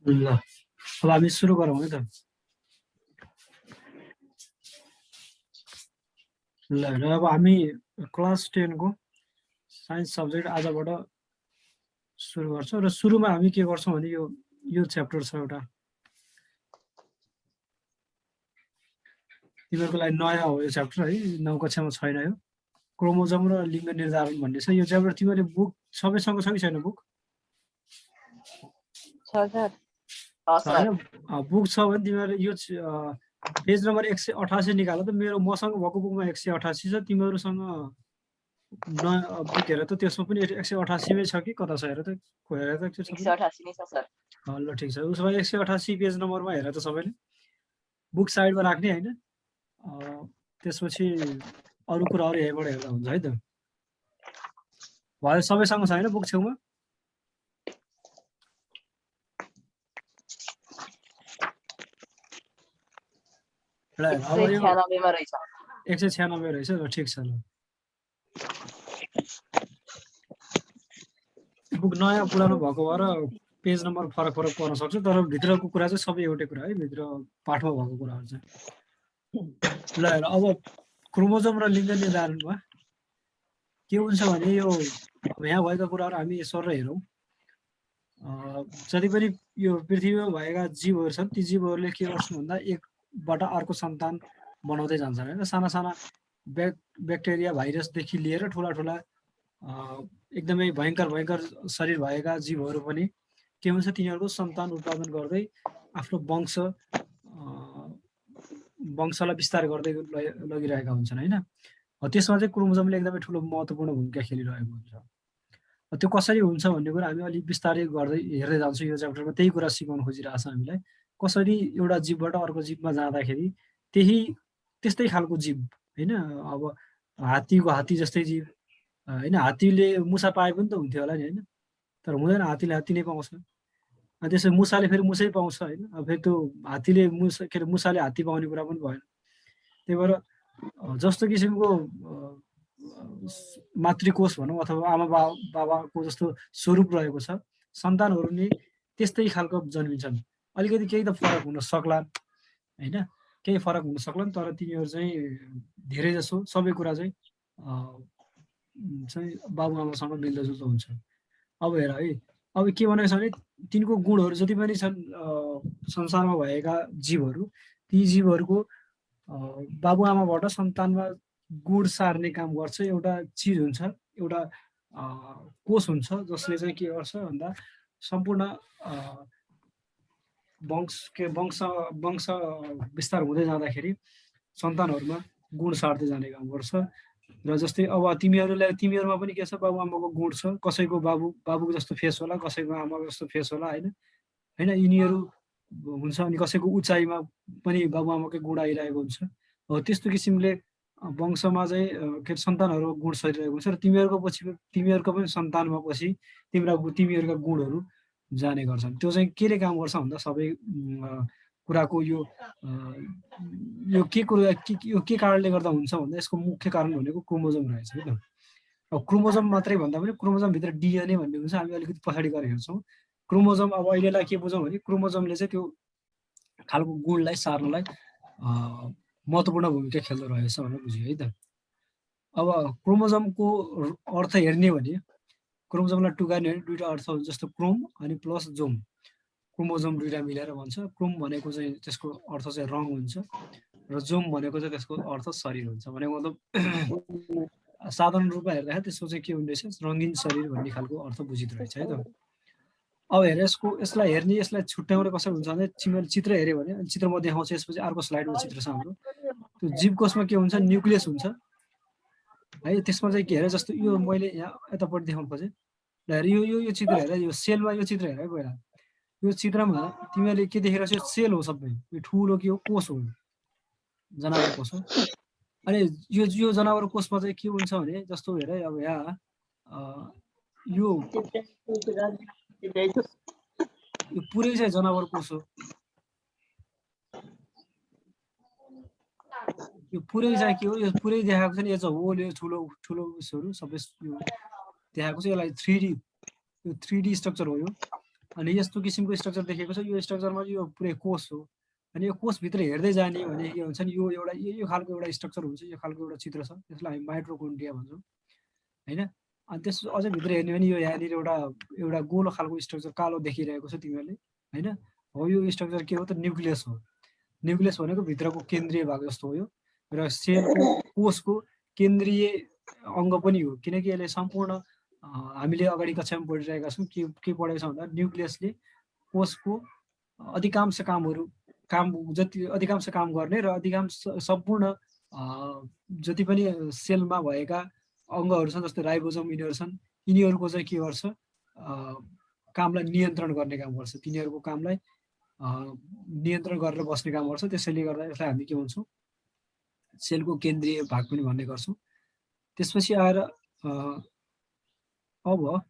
ल अब हामी सुरु गरौँ है त। ल र अब हामी क्लास 10 को साइन्स सब्जेक्ट आजबाट सुरु गर्छौँ र सुरुमा हामी के गर्छौँ भने यो च्याप्टर छ एउटा, तिमीहरूको लागि नयाँ हो यो च्याप्टर है, 9 कक्षामा छैन यो, क्रोमोजोम र लिङ्ग निर्धारण भन्ने छ। यो च्याप्टर तिमीहरूले बुक सबैसँग छ कि छैन? बुक होइन, बुक छ भने तिमीहरूले यो पेज नम्बर 188 निकाल त। मेरो मसँग भएको बुकमा 188 छ, तिमीहरूसँग बुक हेर त त्यसमा पनि 188 मै छ कि कता छ हेर त, हेर त त्यो 188 नै छ सर। ल ठिक छ, उसो भए 188 पेज नम्बरमा हेर त सबैले, बुक साइडमा राख्ने होइन। त्यसपछि अरू कुराहरू यहीँबाट हेर्दा हुन्छ है त। भयो सबैसँग छ होइन बुक छेउमा? ल अब यो 196 मा रहेछ। 196 रहेछ, ल ठिक छ। ल बुक नयाँ पुरानो भएको भएर पेज नम्बर फरक फरक पर्न सक्छ, तर भित्रको कुरा चाहिँ सबै एउटै कुरा है, भित्र पाठमा भएको कुराहरू चाहिँ। ल हेर, अब क्रोमोजोम र लिङ्ग निर्धारणमा के हुन्छ भने यो यहाँ भएका कुराहरू हामी सर हेरौँ। जति पनि यो पृथ्वीमा भएका जीवहरू छन्, ती जीवहरूले के गर्छन् भन्दा एकबाट अर्को सन्तान बनाउँदै जान्छन् होइन। साना साना ब्याक्टेरिया भाइरसदेखि लिएर ठुला ठुला एकदमै भयङ्कर भयङ्कर शरीर भएका जीवहरू पनि के हुन्छ, तिनीहरूको सन्तान उत्पादन गर्दै आफ्नो वंशलाई विस्तार गर्दै लगिरहेका हुन्छन् होइन। त्यसमा चाहिँ क्रोमोजोमले एकदमै ठुलो महत्त्वपूर्ण भूमिका खेलिरहेको हुन्छ। त्यो कसरी हुन्छ भन्ने कुरा हामी अलिक बिस्तारै गर्दै हेर्दै जान्छौँ। यो च्याप्टरमा त्यही कुरा सिकाउन खोजिरहेको छ हामीलाई, कसरी एउटा जीवबाट अर्को जीवमा जाँदाखेरि त्यस्तै खालको जीव होइन। अब हात्ती जस्तै जीव होइन, हात्तीले मुसा पाए पनि त हुन्थ्यो होला नि होइन, तर हुँदैन, हात्तीले हात्ती नै पाउँछ। त्यसै मुसाले फेरि मुसै पाउँछ होइन। अब फेरि त्यो हात्तीले मुसाले हात्ती पाउने कुरा पनि भएन। त्यही भएर जस्तो किसिमको मातृकोष भनौँ अथवा आमा बाबाको जस्तो स्वरूप रहेको छ, सन्तानहरू नि त्यस्तै खालको जन्मिन्छन्। अलिकति केही त फरक हुन सक्ला होइन, केही फरक हुन सक्लान्, तर तिनीहरू चाहिँ धेरै जसो सबै कुरा चाहिँ बाबुआमासँग मिल्दोजुल्दो हुन्छ। अब हेर है, अब के भनेको छ भने तिनको गुणहरू जति पनि छन् संसारमा भएका जीवहरू, ती जीवहरूको बाबुआमाबाट सन्तानमा गुण सार्ने काम गर्छ एउटा चिज हुन्छ, एउटा कोष हुन्छ, जसले चाहिँ के गर्छ भन्दा सम्पूर्ण वंश विस्तार हुँदै जाँदाखेरि सन्तानहरूमा गुण सार्दै जाने काम गर्छ। र जस्तै अब तिमीहरूमा पनि के छ, बाबुआमाको गुण छ, कसैको बाबुको जस्तो फेस होला, कसैको आमाको जस्तो फेस होला होइन यिनीहरू हुन्छ। अनि कसैको उचाइमा पनि बाबुआमाकै गुण आइरहेको हुन्छ। त्यस्तो किसिमले वंशमा चाहिँ के अरे सन्तानहरूको गुण सरिरहेको हुन्छ र तिमीहरूको पनि सन्तानमा पछि तिमीहरूका गुणहरू जाने गर्छन्। त्यो चाहिँ केले काम गर्छ भन्दा सबै कुराको यो के कारणले गर्दा हुन्छ भन्दा यसको मुख्य कारण भनेको क्रोमोजोम रहेछ है त। अब क्रोमोजोम मात्रै भन्दा पनि क्रोमोजोमभित्र डिएनए भन्ने हुन्छ, हामी अलिकति पछाडि गएर हेर्छौँ। क्रोमोजोम अब अहिलेलाई के बुझौँ भने क्रोमोजोमले चाहिँ त्यो खालको गुणलाई सार्नलाई महत्त्वपूर्ण भूमिका खेल्दो रहेछ भनेर बुझ्यो है त। अब क्रोमोजोमको अर्थ हेर्ने भने क्रोमोजोमलाई टुकार्ने भने दुईवटा अर्थ हुन्छ, जस्तो क्रोम अनि प्लस जोम, क्रोमोजोम दुईवटा मिलेर भन्छ। क्रोम भनेको चाहिँ त्यसको अर्थ चाहिँ रङ हुन्छ र जोम भनेको चाहिँ त्यसको अर्थ शरीर हुन्छ। भनेको मतलब साधारण रूपमा हेर्दाखेरि त्यसको चाहिँ के हुँदैछ, रङ्गीन शरीर भन्ने खालको अर्थ बुझिँदो रहेछ है त। अब हेर यसलाई छुट्याउने कसरी हुन्छ भने तिमीले चित्र हेऱ्यो भने चित्र म देखाउँछु, यसपछि अर्को स्लाइडमा चित्र छ हाम्रो। त्यो जीवकोषमा के हुन्छ, न्युक्लियस हुन्छ है। त्यसमा चाहिँ के हेर, जस्तो यो मैले यहाँ यतापट्टि देखाउनु खोजेँ। हेर यो चित्र हेर, यो सेलमा यो चित्र हेर है पहिला। यो चित्रमा तिमीहरूले के देखेर छ, सेल हो सबै, यो ठुलो के हो, कोष हो, जनावर कोष हो। अनि यो जनावर कोषमा चाहिँ के हुन्छ भने जस्तो हेर अब यहाँ यो पुरै चाहिँ जनावर कोष हो, यो पुरै चाहिँ के हो, यो पुरै देखाएको छ नि, यो चाहिँ होल, यो ठुलो ठुलो उसहरू सबै यो देखाएको छ। यसलाई 3D स्ट्रक्चर हो यो। अनि यस्तो किसिमको स्ट्रक्चर देखेको छ। यो स्ट्रक्चरमा यो पुरै कोष हो। अनि यो कोषभित्र हेर्दै जाने भने के हुन्छ नि, यो एउटा यो खालको एउटा स्ट्रक्चर हुन्छ, यो खालको एउटा चित्र छ, त्यसलाई हामी माइटोकोन्ड्रिया भन्छौँ होइन। अनि त्यस अझै भित्र हेर्ने भने यो यहाँनिर एउटा एउटा गोलो खालको स्ट्रक्चर कालो देखिरहेको छ तिमीहरूले होइन। हो यो स्ट्रक्चर के हो त, न्युक्लियस हो। न्युक्लियस भनेको भित्रको केन्द्रीय भाग जस्तो हो यो, र सेलको कोषको केन्द्रीय अङ्ग पनि हो, किनकि यसले सम्पूर्ण हामीले अगाडि कक्षामा पढिरहेका छौँ के पढेको छ भन्दा न्युक्लियसले कोषको अधिकांश काम गर्ने र अधिकांश सम्पूर्ण जति पनि सेलमा भएका अङ्गहरू छन् जस्तै राइबोसोम यिनीहरू छन्, यिनीहरूको चाहिँ के गर्छ, कामलाई नियन्त्रण गर्ने काम गर्छ, तिनीहरूको कामलाई नियन्त्रण गरेर बस्ने काम गर्छ। त्यसैले गर्दा यसलाई हामी के भन्छौँ, सेलको केन्द्रीय भाग पनि भन्ने गर्छौँ। त्यसपछि आएर अब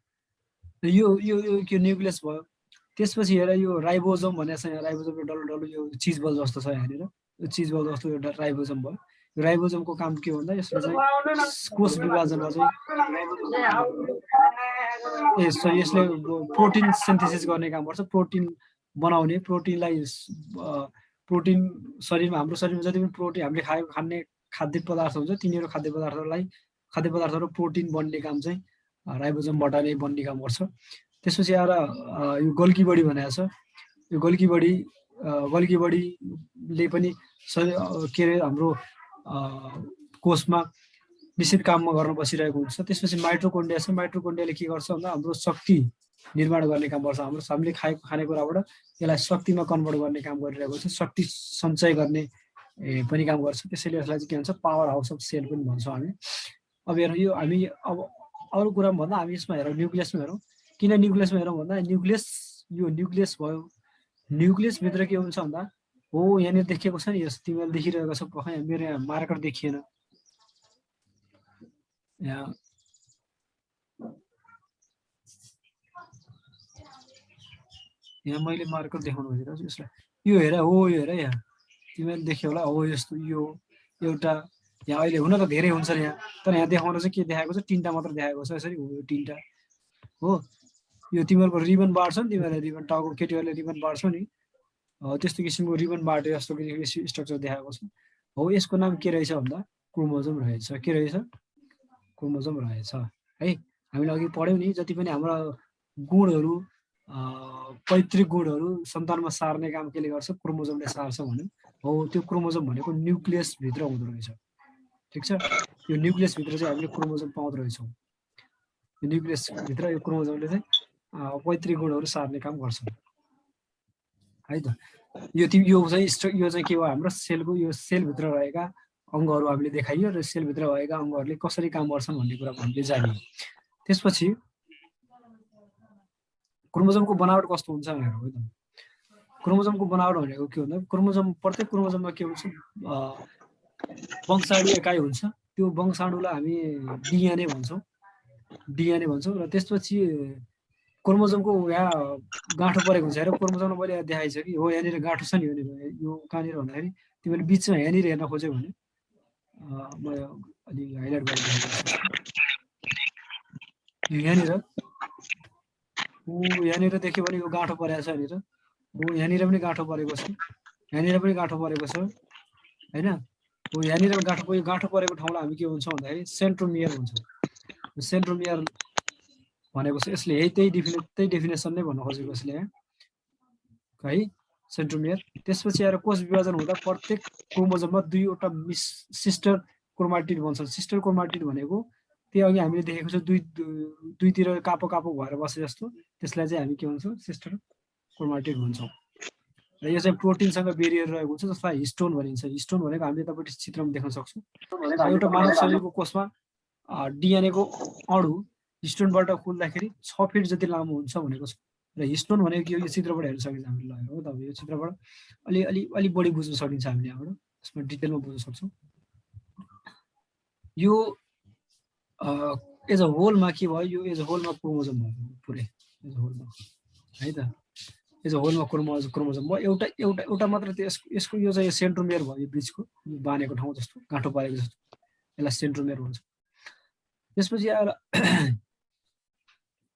यो यो यो न्युक्लियस भयो। त्यसपछि हेर यो राइबोसोम भनेको छ, यहाँ राइबोसोमको डल्लो डल्लो यो चिज बल जस्तो छ यहाँनिर, यो चिज बल जस्तो एउटा राइबोसोम भयो। यो राइबोसोमको काम के भन्दा यसले चाहिँ कोष विभाजनमा चाहिँ यसले प्रोटिन सिन्थेसिस गर्ने काम गर्छ, प्रोटिन बनाउने, प्रोटिनलाई प्रोटिन शरीरमा, हाम्रो शरीरमा जति पनि प्रोटिन हामीले खाने खाद्य पदार्थ हुन्छ तिनीहरू खाद्य पदार्थहरू प्रोटिन बन्ने काम चाहिँ राइबोसोमबाट नै बन्ने काम गर्छ। त्यसपछि आएर यो गोल्गी बडी भनेको छ। यो गोल्गी बडीले पनि के अरे हाम्रो कोषमा निश्चित काममा गर्न बसिरहेको हुन्छ। त्यसपछि माइटोकोन्ड्रिया छ। माइटोकोन्ड्रियाले के गर्छ भन्दा हाम्रो शक्ति निर्माण गर्ने काम गर्छ, हामीले खाएको खानेकुराबाट यसलाई शक्तिमा कन्भर्ट गर्ने काम गरिरहेको छ, शक्ति सञ्चय गर्ने पनि काम गर्छ। त्यसैले यसलाई चाहिँ के भन्छ, पावर हाउस अफ सेल पनि भन्छौँ हामी। अब हेरौँ यो हामी अब अरू कुरामा भन्दा हामी यसमा हेरौँ, न्युक्लियसमा हेरौँ। किन न्युक्लियसमा हेरौँ भन्दा यो न्युक्लियस भयो, न्युक्लियसभित्र के हुन्छ भन्दा हो यहाँनिर देखिएको छ नि, यस तिमीहरूले देखिरहेको छ, मेरो यहाँ मार्कर देखिएन, यहाँ मैले मार्कर देखाउनु खोजिरहेको छु यसलाई। यो हेर, हो यो हेर, यहाँ तिमीहरूले देख्यो होला, हो यस्तो यो एउटा यहाँ अहिले हुन त धेरै हुन्छ यहाँ, तर यहाँ देखाउन चाहिँ के देखाएको छ, 3टा मात्र देखाएको छ। यसरी हो यो 3टा हो। यो तिमीहरूको रिबन बाँड्छ नि, तिमीहरूले रिबन टाउको केटीहरूले रिबन बाँड्छौ नि, त्यस्तो किसिमको रिबन बाँडे जस्तो स्ट्रक्चर देखाएको छ। हो यसको नाम के रहेछ भन्दा क्रोमोजोम रहेछ। के रहेछ, क्रोमोजोम रहेछ है। हामीले अघि पढ्यौँ नि, जति पनि हाम्रा गुणहरू पैतृक गुणहरू सन्तानमा सार्ने काम केले गर्छ, क्रोमोजोमले सार्छ भन्यो। हो त्यो क्रोमोजोम भनेको न्युक्लियसभित्र हुँदो रहेछ, ठिक छ। यो न्युक्लियसभित्र चाहिँ हामीले क्रोमोजोम पाउँदो रहेछौँ। यो न्युक्लियसभित्र यो क्रोमोजोमले चाहिँ पैतृक गुणहरू सार्ने काम गर्छ है त। यो चाहिँ के हो, हाम्रो सेलको यो सेलभित्र रहेका अङ्गहरू हामीले देखाइयो र सेलभित्र भएका अङ्गहरूले कसरी काम गर्छन् भन्ने कुरा हामीले जानियो। त्यसपछि क्रोमोजोमको बनावट कस्तो हुन्छ भनेर हो त। क्रोमोजोमको बनावट भनेको के भन्दा प्रत्येक क्रोमोजोममा के हुन्छ, वंशाणु एकाइ हुन्छ। त्यो वंशाणुलाई हामी डिएनए भन्छौँ र त्यसपछि क्रोमोजोमको यहाँ गाँठो परेको हुन्छ। हेर क्रोमोजोममा मैले देखाइछ कि हो यहाँनिर गाँठो छ नि, यो कहाँनिर भन्दाखेरि तिमीले बिचमा यहाँनिर हेर्न खोज्यौ भने म अलि हाइलाइट गरेर यहाँनिर यहाँनिर देख्यो भने यो गाँठो परेको छ यहाँनिर, यहाँनिर पनि गाँठो परेको छ, यहाँनिर पनि गाँठो परेको छ होइन। यहाँनिर गाँठो परेको ठाउँलाई हामी के भन्छौँ भन्दाखेरि सेन्ट्रोमियर भन्छौँ। सेन्ट्रोमियर भनेको चाहिँ यसले त्यही डेफिनेसन नै भन्न खोजेको यसले है, सेन्ट्रोमियर। त्यसपछि आएर कोष विभाजन हुँदा प्रत्येक क्रोमोजोममा 2वटा सिस्टर क्रोमाटिड भन्छन्। सिस्टर क्रोमाटिड भनेको त्यो अघि हामीले देखेको छ दुईतिर कापो कापो भएर बसे जस्तो, त्यसलाई चाहिँ हामी के भन्छौँ, सिस्टर क्रोमाटिड भन्छौँ। र यो चाहिँ प्रोटिनसँग बेरियर रहेको हुन्छ, जसलाई हिस्टोन भनिन्छ। हिस्टोन भनेको हामीले तपाईँले चित्रमा देख्न सक्छौँ। एउटा मानव शरीरको कोषमा डिएनएको अणु हिस्टोनबाट खुल्दाखेरि 6 फिट जति लामो हुन्छ भनेको छ। र हिस्टोन भनेको यो चित्रबाट हेर्न सकिन्छ हामीले हो त। यो चित्रबाट अलि बढी बुझ्न सकिन्छ हामीले यहाँबाट, यसमा डिटेलमा बुझ्न सक्छौँ। यो एज अ होलमा के भयो, यो एज अ होलमा क्रोमोजोम भयो पुरै एज अ होलमा है त। एज अ होलमा क्रोमोजोम भयो एउटा मात्र। यसको यो चाहिँ सेन्ट्रोमियर भयो, यो बिचको बाँधेको ठाउँ जस्तो गाँठो पारेको जस्तो, यसलाई सेन्ट्रोमियर भन्छ।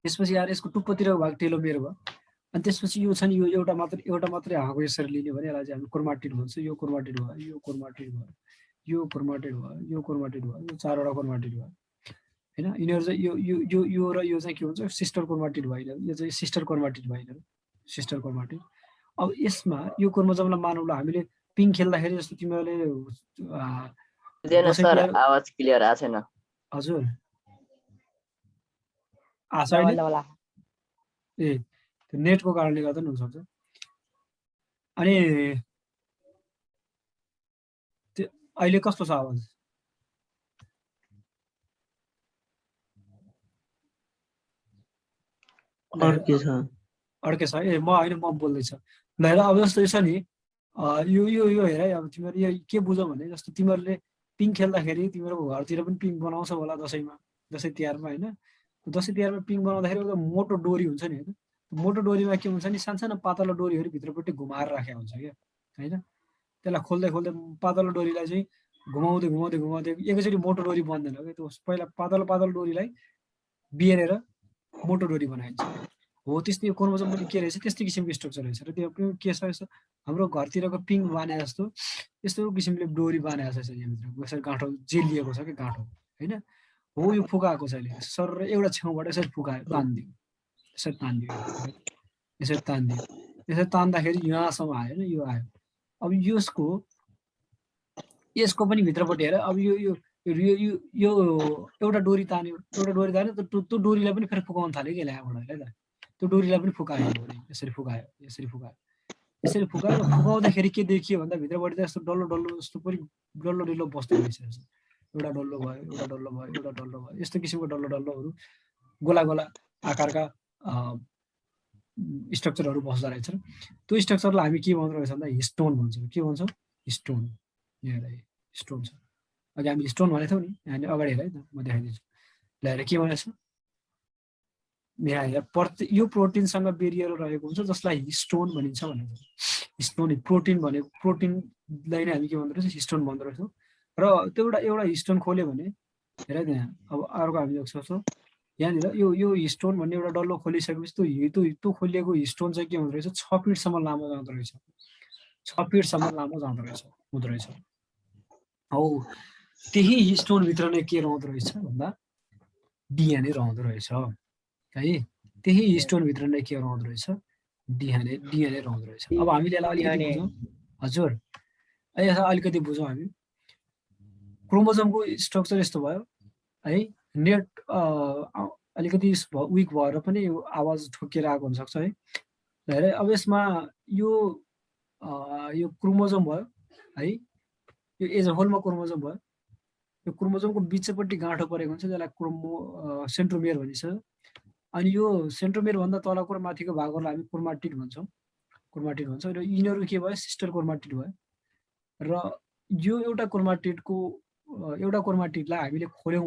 त्यसपछि आएर यसको टुप्पोतिरको भाग टेलोमियर भयो। अनि त्यसपछि यो छ नि यो एउटा मात्रै हाको यसरी लिने भने यसलाई चाहिँ हामी क्रोमाटिड भन्छ। यो क्रोमाटिड भयो, यो क्रोमाटिड भयो, यो क्रोमाटिड भयो, यो क्रोमाटिड भयो, यो 4 वटा क्रोमाटिड भयो हैन। यिनीहरू चाहिँ यो र यो चाहिँ के हुन्छ सिस्टर क्रोमाटिड भयो। यो चाहिँ सिस्टर क्रोमाटिड भयो, सिस्टर क्रोमाटिड। अब यसमा यो क्रोमोजोमलाई मानौँ ल हामीले पिङ खेल्दाखेरि जस्तो तिमीहरूले सर आवाज क्लियर आएको छैन। हजुर ए त्यो नेटको कारणले गर्दा नि हुनसक्छ। अनि त्यो अहिले कस्तो छ आवाज? अड्के छ ए म होइन म बोल्दैछ ल हेर। अब जस्तो छ नि यो हेर अब तिमीहरू यो के बुझौ भने जस्तो तिमीहरूले पिङ खेल्दाखेरि तिमीहरूको घरतिर पनि पिङ बनाउँछ होला दसैँमा, दसैँ तिहारमा होइन। दसैँ तिहारमा पिङ बनाउँदाखेरि एउटा मोटो डोरी हुन्छ नि होइन। मोटो डोरीमा के हुन्छ नि सानो पातलो डोरीहरू भित्रपट्टि घुमाएर राखेको हुन्छ क्या होइन। त्यसलाई खोल्दै खोल्दै पातलो डोरीलाई चाहिँ घुमाउँदै एकैचोटि मोटो डोरी बन्दैन क्या। त्यो पहिला पातलो डोरीलाई बिहेरेर मोटो डोरी बनाइन्छ। हो त्यस्तै यो क्रोमोजोम पनि के रहेछ त्यस्तै किसिमको स्ट्रक्चर रहेछ र त्यो के छ यस्तो हाम्रो घरतिरको पिङ बाने जस्तो यस्तो किसिमले डोरी बानेको छ यहाँभित्र। यसरी गाँठो जेलिएको छ कि गाँठो होइन। हो यो फुकाएको छ अहिले सर एउटा छेउबाट यसरी फुकायो तानिदियो, यसरी तानिदियो, यसरी तानिदियो, यसरी तान्दाखेरि यहाँसम्म आयो होइन। यो आयो। अब यसको पनि भित्रपट्टि हेर। अब यो एउटा डोरी तान्यो त्यो डोरीलाई पनि फेरि फुकाउन थाल्यो कि यहाँबाट है त। त्यो डोरीलाई पनि फुकायो यसरी फुकायो र फुकाउँदाखेरि के देखियो भन्दा भित्रपट्टि यस्तो डल्लो जस्तो पनि डल्लो बस्दो रहेछ। एउटा डल्लो भयो यस्तो किसिमको डल्लोहरू गोला आकारका स्ट्रक्चरहरू बस्दो रहेछ। त्यो स्ट्रक्चरलाई हामी के भन्दो रहेछ भन्दा हिस्टोन भन्छौँ। के भन्छौँ? हिस्टोन। यहाँ स्टोन छ। अघि हामी स्टोन भनेको थियौँ नि यहाँ अगाडि हेर है त म देखाइदिन्छु। ल हेर के भनेको छ यहाँ हेर यो प्रोटिनसँग बेरियर रहेको हुन्छ जसलाई हिस्टोन भनिन्छ भनेको छ। हिस्टोन प्रोटिन भनेको प्रोटिनलाई नै हामी के भन्दो रहेछ हिस्टोन भन्दो रहेछौँ। र त्यो एउटा हिस्टोन खोल्यो भने हेर त्यहाँ अब अर्को हामी सक्छौँ यहाँनिर यो हिस्टोन भन्ने एउटा डल्लो खोलिसकेपछि त्यो खोलिएको हिस्टोन चाहिँ के हुँदो रहेछ 6 फिटसम्म लामो जाँदो रहेछ। 6 फिटसम्म लामो जाँदो रहेछ। हौ त्यही हिस्टोनभित्र नै के रहँदो रहेछ भन्दा डिएनए रहँदो रहेछ है। त्यही हिस्टोनभित्र नै के रहँदो रहेछ डिएनए रहँदो रहेछ। अब हामीले यसलाई अलिकति बुझौँ। हजुर यसलाई अलिकति बुझौँ हामी। क्रोमोजोमको स्ट्रक्चर यस्तो भयो है। नेट अलिकति विक भएर पनि आवाज ठोकिएर आएको हुनसक्छ है। हेर अब यसमा यो क्रोमोजोम भयो है। यो एज अ होलमा क्रोमोजोम भयो। यो क्रोमोजोमको बिचपट्टि गाँठो परेको हुन्छ जसलाई सेन्ट्रोमियर भनिन्छ। अनि यो सेन्ट्रोमियर भन्दा तलको र माथिको भागहरूलाई हामी क्रोमाटिड भन्छौँ। र यिनीहरू के भयो सिस्टर क्रोमाटिड भयो। र यो एउटा क्रोमाटिडलाई हामीले खोल्यौँ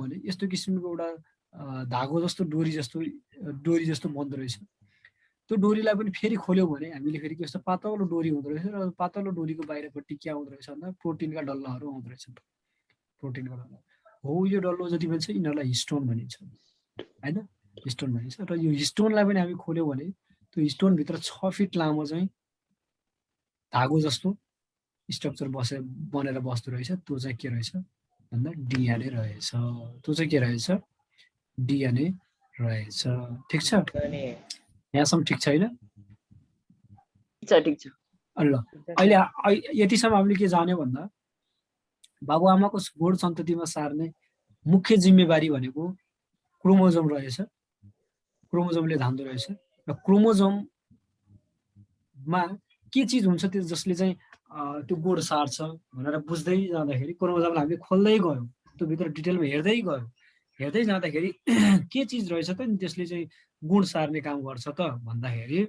भने यस्तो किसिमको एउटा धागो जस्तो डोरी जस्तो बन्दो रहेछ। त्यो डोरीलाई पनि फेरि खोल्यौँ भने हामीले फेरि के जस्तो पातलो डोरी हुँदो रहेछ र पातलो डोरीको बाहिरपट्टि के आउँदो रहेछ भन्दा प्रोटिनका डल्लाहरू आउँदो रहेछ। प्रोटिनका डल्ला हो यो डल्लो जति पनि छ यिनीहरूलाई हिस्टोन भनिन्छ होइन। हिस्टोन भनिन्छ। र यो हिस्टोनलाई पनि हामी खोल्यौँ भने त्यो हिस्टोनभित्र 6 फिट लामो चाहिँ धागो जस्तो स्ट्रक्चर बनेर बस्दो रहेछ। त्यो चाहिँ के रहेछ भन्दा डिएनए रहेछ। त्यो चाहिँ के रहेछ डिएनए रहेछ। ठिक छ यहाँसम्म ठिक छैन? ठिक छ। ल अहिले यतिसम्म हामीले के जान्यो भन्दा बाबुआमाको गुण सन्ततिमा सार्ने मुख्य जिम्मेवारी भनेको क्रोमोजोम रहेछ। क्रोमोजोमले धान्दो रहेछ। र क्रोमोजोममा के चिज हुन्छ त्यो जसले चाहिँ त्यो गुण सार्छ भनेर बुझ्दै जाँदाखेरि क्रोमोजोमलाई हामीले खोल्दै गयौँ। त्यो भित्र डिटेलमा हेर्दै जाँदाखेरि के चिज रहेछ त नि त्यसले चाहिँ गुण सार्ने काम गर्छ त भन्दाखेरि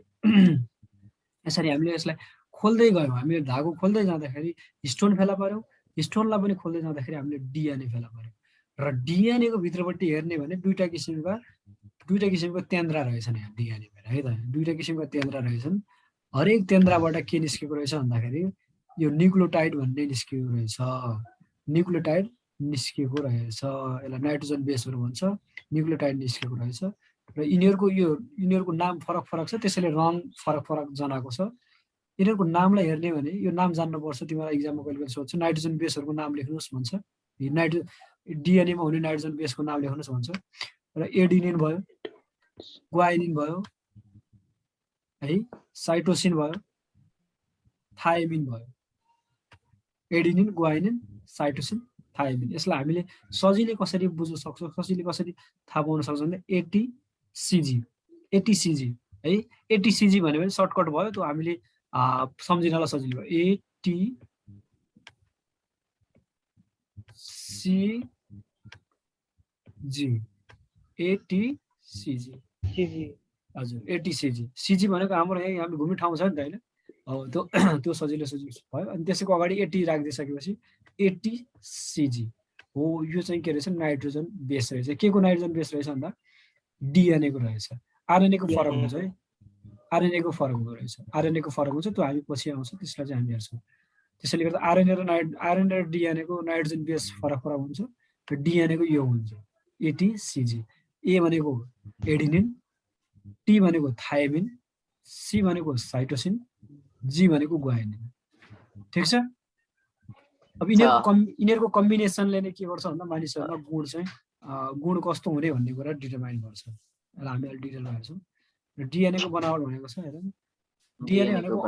यसरी हामीले यसलाई खोल्दै गयौँ। हामीले धागो खोल्दै जाँदाखेरि हिस्टोन फेला पर्यौँ। हिस्टोनलाई पनि खोल्दै जाँदाखेरि हामीले डिएनए फेला पर्यौँ। र डिएनएको भित्रपट्टि हेर्ने भने दुईटा किसिमको तेन्द्रा रहेछन् यहाँ डिएनएमा है त। दुईटा किसिमको तेन्द्रा रहेछन्। हरेक तेन्द्राबाट के निस्केको रहेछ भन्दाखेरि यो न्युक्लियोटाइड भन्ने निस्केको रहेछ। यसलाई नाइट्रोजन बेसहरू भन्छ। न्युक्लियोटाइड निस्केको रहेछ। र यिनीहरूको नाम फरक फरक छ, त्यसैले रङ फरक फरक जनाएको छ। यिनीहरूको नामलाई हेर्ने भने यो नाम जान्नुपर्छ। तिमीलाई इक्जाममा कहिले कहिले सोध्छ नाइट्रोजन बेसहरूको नाम लेख्नुहोस् भन्छ। डिएनएमा हुने नाइट्रोजन बेसको नाम लेख्नुहोस् भन्छ। र एडिनिन भयो, ग्वाइनिन भयो है, साइटोसिन भयो, थायमिन भयो। Adenine, guanine, cytosine, thymine. यसलाई हामीले सजिलै कसरी बुझ्न सक्छौँ, सजिलै कसरी थाहा पाउन सक्छौँ भने एटीसीजी है। एटीसीजी भन्यो भने सर्टकट भयो, त्यो हामीले सम्झिनलाई सजिलो भयो। एटीसीजी हजुर, एटीसीजी। सिजी भनेको हाम्रो यहाँ घुम्ने ठाउँ छ नि त होइन, त्यो सजिलो भयो। अनि त्यसैको अगाडि एटी राखिदिइसकेपछि एटीसीजी हो। यो चाहिँ के रहेछ, नाइट्रोजन बेस रहेछ। के को नाइट्रोजन बेस रहेछ भन्दा डिएनएको रहेछ। आरएनएको फरक हुन्छ है, आरएनएको फरक हुँदो रहेछ। आरएनएको फरक हुन्छ, त्यो हामी पछि आउँछ, त्यसलाई चाहिँ हामी हेर्छौँ। त्यसैले गर्दा आरएनए र डिएनएको नाइट्रोजन बेस फरक फरक हुन्छ र डिएनएको यो हुन्छ एटीसीजी। ए भनेको एडिनिन, टी भनेको थायमिन, सी भनेको साइटोसिन, जी भनेको ग्वाइनिन। ठिक छ। अब यिनीहरूको कम्बिनेसनले नै के गर्छ भन्दा मानिसहरूमा गुण चाहिँ गुण कस्तो हुने भन्ने कुरा डिटरमाइन गर्छ। हामी अहिले डिटेलमा हेर्छौँ। र डिएनएको बनावट भनेको छ हेर, डिएनए भनेको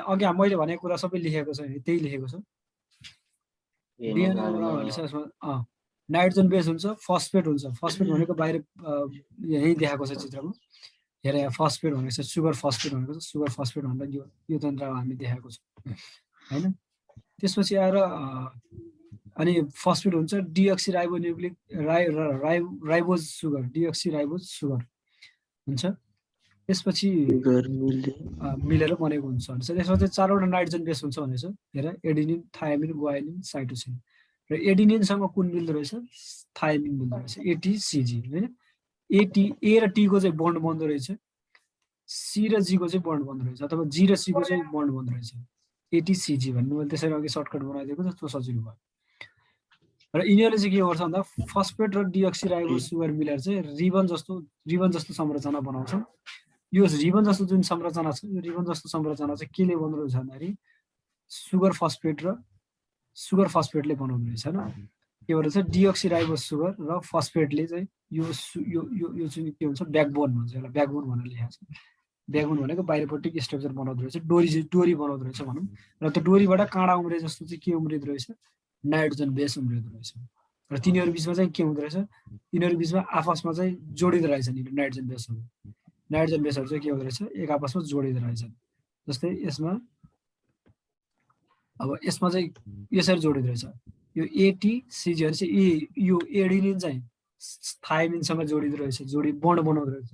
अघि मैले भनेको कुरा सबै लेखेको छ, त्यही लेखेको छ। डिएनए बनावट यसमा नाइट्रोजन बेस हुन्छ, फस्फेट हुन्छ। फस्फेट भनेको बाहिर यहीँ देखाएको छ चित्रमा। हेर यहाँ फस्फेट भनेको छ, सुगर फस्फेट भनेको छ। सुगर फस्फेट भन्दा यो तन्त्रमा हामी देखाएको छ होइन। त्यसपछि आएर अनि फस्फेट हुन्छ, डिअक्सिराइबोन्युक्लिक राइबोज सुगर, डिअक्सिराइबोज सुगर हुन्छ। त्यसपछि मिलेर बनेको हुन्छ। त्यसमा चाहिँ 4वटा नाइट्रोजन बेस हुन्छ भनेछ। हेर एडिनिन, थायमिन, ग्वाइनिन, साइटोसिन। र एडिनिनसँग कुन मिल्दो रहेछ, थायमिन मिल्दो रहेछ, एटीसीजी होइन। ए र टी को चाहिँ बन्ड बन्द रहेछ, सी र जी को चाहिँ बन्ड बन्द रहेछ, अथवा जी र सी को चाहिँ बन्ड बन्द रहेछ, एटीसीजी भन्नु। मैले त्यसरी अघि सर्टकट बनाइदिएको जस्तो सजिलो भयो। र यिनीहरूले चाहिँ के गर्छ भन्दा फस्फेट र डिअक्सिराइबोज सुगर मिलेर चाहिँ रिबन जस्तो संरचना बनाउँछ। यो रिबन जस्तो जुन संरचना छ, यो रिबन जस्तो संरचना चाहिँ केले बन्द रहेछ भन्दाखेरि सुगर फस्फेटले बनाउँदो रहेछ होइन। के भन्छ, डिअक्सिराइबोज सुगर र फस्फेटले चाहिँ यो चाहिँ के हुन्छ, ब्याकबोन भन्छ। यसलाई ब्याकबोन भनेर लेखेको छ। ब्याकबोन भनेको बाहिरपट्टि स्ट्रक्चर बनाउँदो रहेछ, डोरी बनाउँदो रहेछ भनौँ। र त्यो डोरीबाट काँडा उम्रे जस्तो चाहिँ के उम्रिँदो रहेछ, नाइट्रोजन बेस उम्रिँदो रहेछ। र तिनीहरू बिचमा चाहिँ के हुँदो रहेछ, यिनीहरू बिचमा आपसमा चाहिँ जोडिँदो रहेछन्। नाइट्रोजन बेसहरू चाहिँ के हुँदो रहेछ, एक आपसमा जोडिँदो रहेछन्। जस्तै यसमा चाहिँ यसरी जोडिँदो रहेछ। यो एटीसीजी चाहिँ यो एडिनिन चाहिँ थायमिनसँग जोडिँदो रहेछ, बन्ड बनाउँदो रहेछ।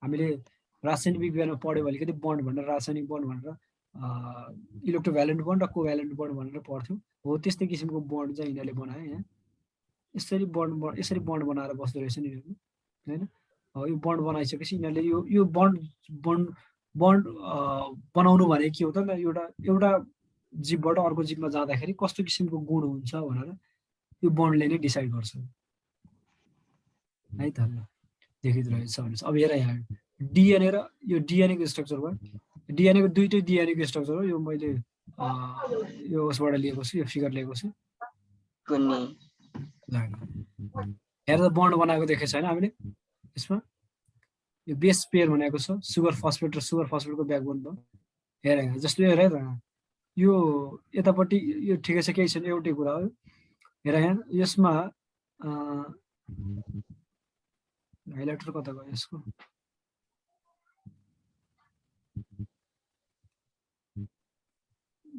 हामीले रासायनिक विज्ञानमा पढ्यो भने अलिकति बन्ड भनेर, रासायनिक बन्ड भनेर इलेक्ट्रोभ्यालेन्ट बन्ड र कोभ्यालेन्ट बन्ड भनेर पढ्थ्यौँ। हो त्यस्तै किसिमको बन्ड चाहिँ यिनीहरूले बनाए यहाँ। यसरी बन्ड बनाएर बस्दो रहेछ नि यिनीहरू होइन। यो बन्ड बनाइसकेपछि यिनीहरूले यो बन्ड बनाउनु भने के हो त, एउटा जीवबाट अर्को जीवमा जाँदाखेरि कस्तो किसिमको गुण हुन्छ भनेर यो बन्डले नै डिसाइड गर्छ है त। देखिँदो रहेछ भने अब हेर यहाँ डिएनए र यो डिएनएको स्ट्रक्चर भयो। डिएनएको दुईटै डिएनएको स्ट्रक्चर हो। यो मैले यो उसबाट लिएको छु, यो फिगर लिएको छु। हेर त बन्ड बनाएको देखेको छैन हामीले यसमा। यो बेस पेयर बनाएको छ, सुगर फस्फेट र सुगर फस्फेटको ब्याकबोन भयो। हेर यहाँ जस्तो हेर त यो यतापट्टि यो ठिकै छ, केही छैन, एउटै कुरा हो। हेर यहाँ यसमा हाइलाइटर कता गयो यसको,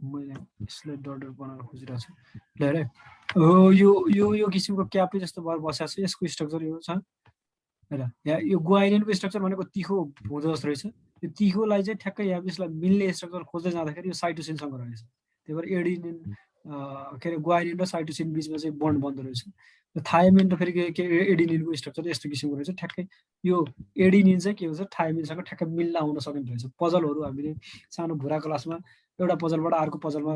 मैले यसलाई डट बनाएर खोजिरहेको छु। ल हेर यो किसिमको क्यापे जस्तो भएर बसेको छ। यसको स्ट्रक्चर यो छ हेर। यहाँ यो ग्वाइनिनको स्ट्रक्चर भनेको तिखो हुँदो जस्तो रहेछ। यो तिखोलाई चाहिँ ठ्याक्कै यहाँ यसलाई मिल्ने स्ट्रक्चर खोज्दै जाँदाखेरि यो साइटोसिनसँग रहेछ। त्यही भएर एडिनिन के अरे ग्वाइनिन र साइटोसिन बिचमा चाहिँ बन्ड बन्द रहेछ। थायमिन र फेरि के एडिनिनको स्ट्रक्चर यस्तो किसिमको रहेछ। ठ्याक्कै यो एडिनिन चाहिँ के हुन्छ, थायमिनसँग ठ्याक्कै मिल्न आउन सकिने रहेछ। पजलहरू हामीले सानो भुरा क्लासमा एउटा पजलबाट अर्को पजलमा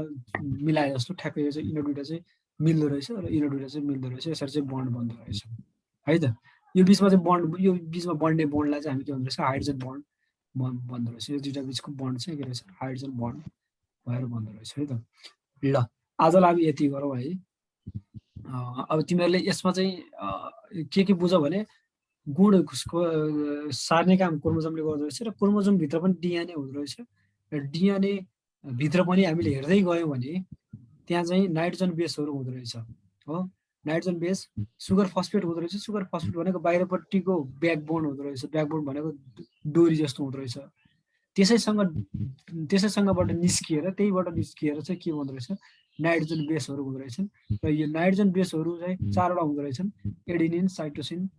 मिलाए जस्तो ठ्याक्कै यो चाहिँ यिनीहरू दुइटा चाहिँ मिल्दो रहेछ र यिनीहरू दुइटा चाहिँ मिल्दो रहेछ। यसरी चाहिँ बन्ड बन्द रहेछ है त। यो बिचमा चाहिँ बन्ड, यो बिचमा बन्डे बन्डलाई चाहिँ हामी के भन्दो रहेछ हाइड्रोजन बन्ड भन्दो रहेछ। यो दुईटा बिचको बन्ड चाहिँ के रहेछ हाइड्रोजन बन्ड भएर भन्दो रहेछ है त। ल आजलाई हामी यति गरौँ है। अब तिमीहरूले यसमा चाहिँ के बुझ भने गुण सार्ने काम क्रोमोजोमले गर्दो रहेछ र क्रोमोजोमभित्र पनि डिएनए हुँदो रहेछ र डिएनए भित्र पनि हामीले हेर्दै गयौँ भने त्यहाँ चाहिँ नाइट्रोजन बेसहरू हुँदो रहेछ हो। नाइट्रोजन बेस सुगर फस्फेट हुँदो रहेछ। सुगर फस्फेट भनेको बाहिरपट्टिको ब्याकबोन हुँदो रहेछ। ब्याकबोन भनेको डोरी जस्तो हुँदो रहेछ। त्यसैसँगबाट निस्किएर चाहिँ के हुँदो रहेछ नाइट्रोजन बेसहरू हुँदो रहेछन्। र यो नाइट्रोजन बेसहरू चाहिँ 4वटा हुँदो रहेछन्, एडिनिन, साइटोसिन,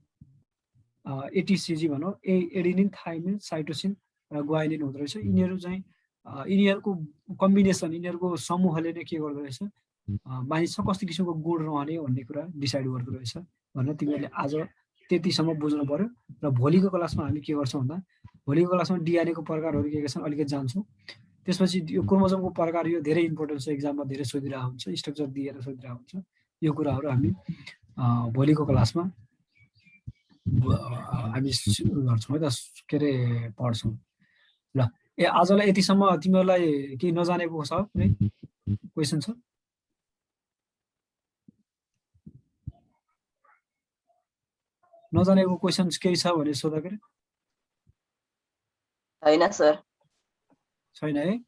एटिसिजी भनौँ, एडिनिन, थाइमिन, साइटोसिन र ग्वाइनिन हुँदो रहेछ। यिनीहरू चाहिँ यिनीहरूको कम्बिनेसन, यिनीहरूको समूहले नै के गर्दो रहेछ मानिसमा कस्तो किसिमको गुण रहने भन्ने कुरा डिसाइड गर्दो रहेछ भनेर तिमीहरूले आज त्यतिसम्म बुझ्नु पर्यो। र भोलिको क्लासमा हामी के गर्छौँ भन्दा भोलिको क्लासमा डिएनएको प्रकारहरू के छन् अलिकति जान्छौँ। त्यसपछि यो क्रोमोजोमको प्रकार यो धेरै इम्पोर्टेन्ट छ, एक्जाममा धेरै सोधिरहेको हुन्छ, स्ट्रक्चर दिएर सोधिरहेको हुन्छ। यो कुराहरू हामी भोलिको क्लासमा हामी गर्छौँ है त, के अरे पढ्छौँ। ल आजलाई यतिसम्म। तिमीहरूलाई केही नजानेको छ कुनै क्वेसन छ? नजानेको क्वेसन केही छ भने सोध के? छैन सर। छैन है?